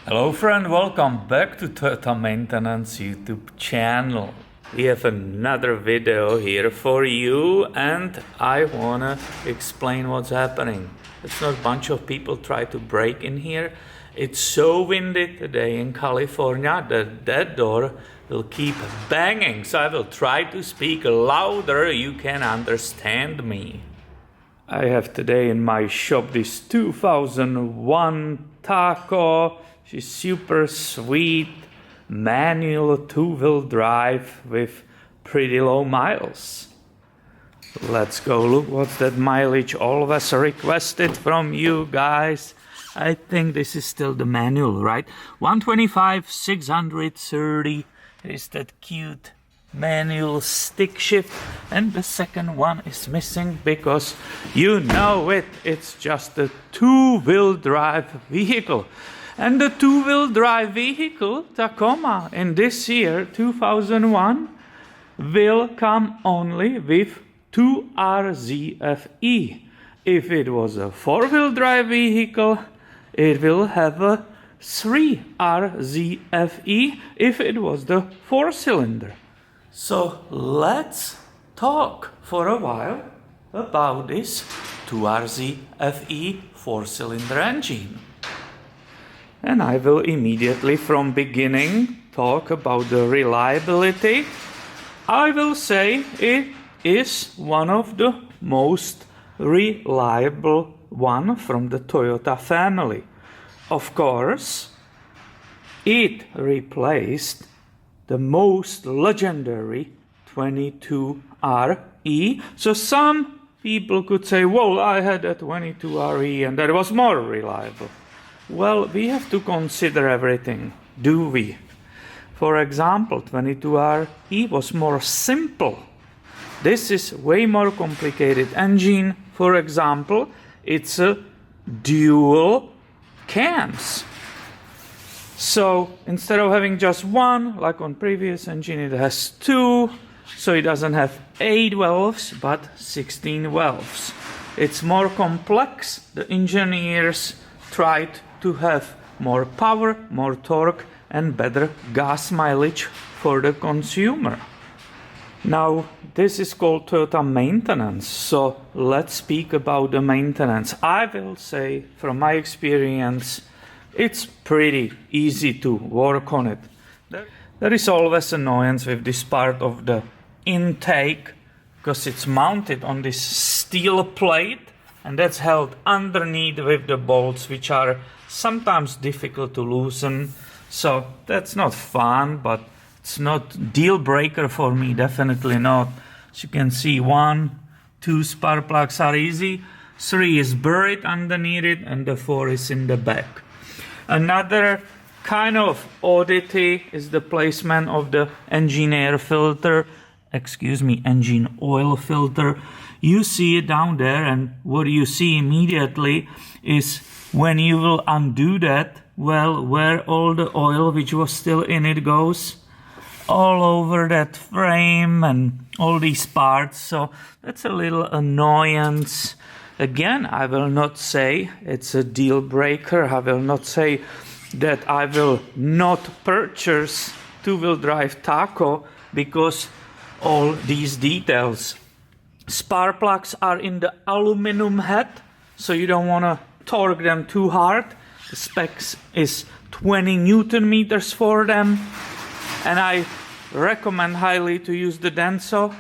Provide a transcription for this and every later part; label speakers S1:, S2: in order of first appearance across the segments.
S1: Hello friend, welcome back to Toyota Maintenance YouTube channel. We have another video here for you and I wanna explain what's happening. It's not a bunch of people try to break in here. It's so windy today in California that that door will keep banging. So I will try to speak louder, you can understand me. I have today in my shop this 2001 Taco. She's super sweet, manual two-wheel drive with pretty low miles. Let's go look what's that mileage always requested from you guys. I think this is still the manual, right? 125, 630 is that cute manual stick shift, and the second one is missing because you know it's just a two-wheel drive vehicle. And the two-wheel drive vehicle, Tacoma, in this year, 2001, will come only with 2RZ-FE. If it was a four-wheel drive vehicle, it will have a 3RZ-FE if it was the four-cylinder. So let's talk for a while about this 2RZ-FE four-cylinder engine. And I will immediately from beginning talk about the reliability. I will say it is one of the most reliable one from the Toyota family. Of course, it replaced the most legendary 22RE. So some people could say, well, I had a 22RE and that was more reliable. Well, we have to consider everything, do we? For example, 22RE was more simple. This is way more complicated engine. For example, it's a dual cams. So instead of having just one, like on previous engine, it has two. So it doesn't have 8 valves, but 16 valves. It's more complex. The engineers tried to have more power, more torque, and better gas mileage for the consumer. Now, this is called Toyota maintenance, so let's speak about the maintenance. I will say, from my experience, it's pretty easy to work on it. There is always annoyance with this part of the intake, because it's mounted on this steel plate, and that's held underneath with the bolts, which are sometimes difficult to loosen. So that's not fun, but it's not deal breaker for me, definitely not. As you can see, 1, 2 spark plugs are easy, 3 is buried underneath it, and the 4 is in the back. Another kind of oddity is the placement of the engine oil filter. You see it down there, and what you see immediately is when you will undo that, well, where all the oil which was still in it goes all over that frame and all these parts. So that's a little annoyance. Again, I will not say it's a deal breaker. I will not say that I will not purchase two-wheel drive Taco because all these details. Spark plugs are in the aluminum head, so you don't want to torque them too hard. The specs is 20 Newton meters for them, and I recommend highly to use the Denso.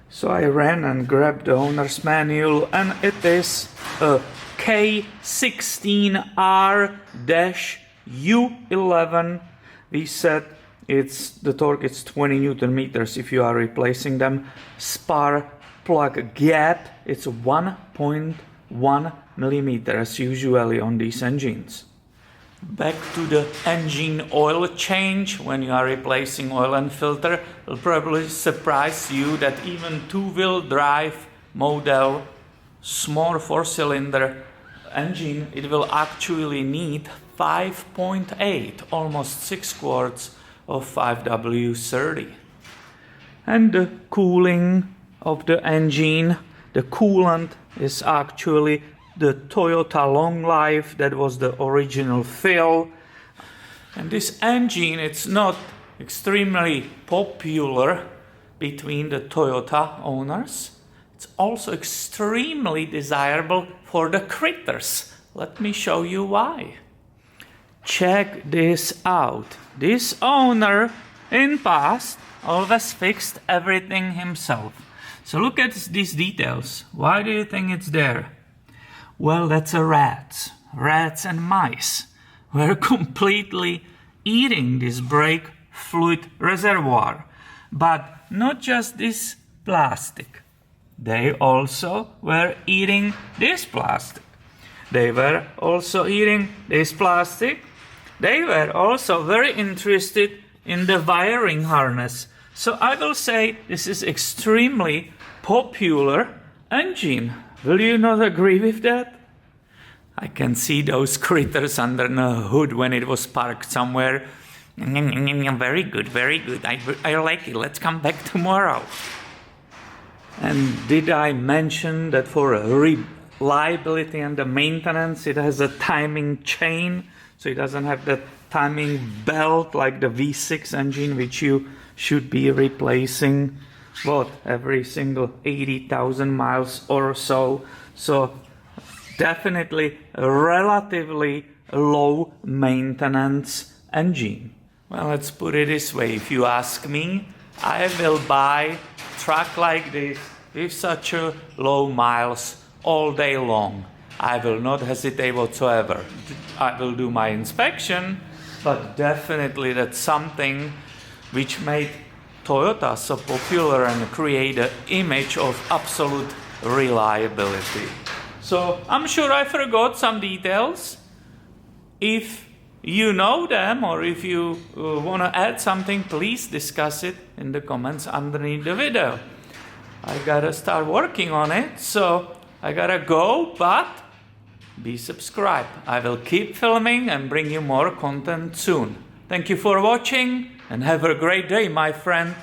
S1: So I ran and grabbed the owner's manual, and it is a K16R-U11. We said the torque is 20 Newton meters if you are replacing them. Spark plug gap, it's 1.1 millimeter as usually on these engines. Back to the engine oil change. When you are replacing oil and filter, it will probably surprise you that even two-wheel drive model, small four-cylinder engine, it will actually need 5.8, almost 6 quarts of 5W30. And the cooling of the engine, the coolant is actually the Toyota Long Life. That was the original fill. And this engine, it's not extremely popular between the Toyota owners. It's also extremely desirable for the critters. Let me show you why. Check this out. This owner in past always fixed everything himself. So look at these details. Why do you think it's there? Well, that's a rat. Rats and mice were completely eating this brake fluid reservoir. But not just this plastic. They also were eating this plastic. They were also eating this plastic. They were also very interested in the wiring harness. So I will say this is extremely popular engine. Will you not agree with that? I can see those critters under the hood when it was parked somewhere. Very good, very good. I like it. Let's come back tomorrow. And did I mention that for reliability and the maintenance, it has a timing chain, so it doesn't have that timing belt like the V6 engine, which you should be replacing every single 80,000 miles or so. So definitely a relatively low maintenance engine. Well, let's put it this way. If you ask me, I will buy a truck like this with such a low miles all day long. I will not hesitate whatsoever. I will do my inspection, but definitely that's something which made Toyota so popular and create an image of absolute reliability. So I'm sure I forgot some details. If you know them, or if you want to add something, please discuss it in the comments underneath the video. I gotta start working on it, so I gotta go, but be subscribed. I will keep filming and bring you more content soon. Thank you for watching and have a great day, my friend.